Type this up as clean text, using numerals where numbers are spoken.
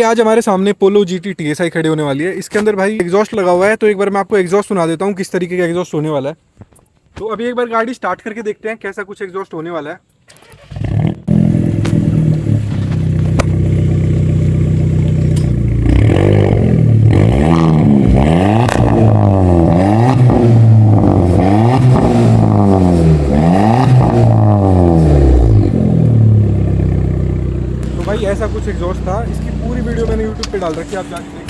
आज हमारे सामने पोलो GT TSI खड़ी होने वाली है। इसके अंदर भाई एग्जॉस्ट लगा हुआ है, तो एक बार मैं आपको एग्जॉस्ट सुना देता हूँ किस तरीके का एग्जॉस्ट होने वाला है। तो अभी एक बार गाड़ी स्टार्ट करके देखते हैं कैसा कुछ एग्जॉस्ट होने वाला है। तो भाई ऐसा कुछ एग्जॉस्ट था। इसकी पूरी वीडियो मैंने YouTube पे डाल रखी है, आप जाके देख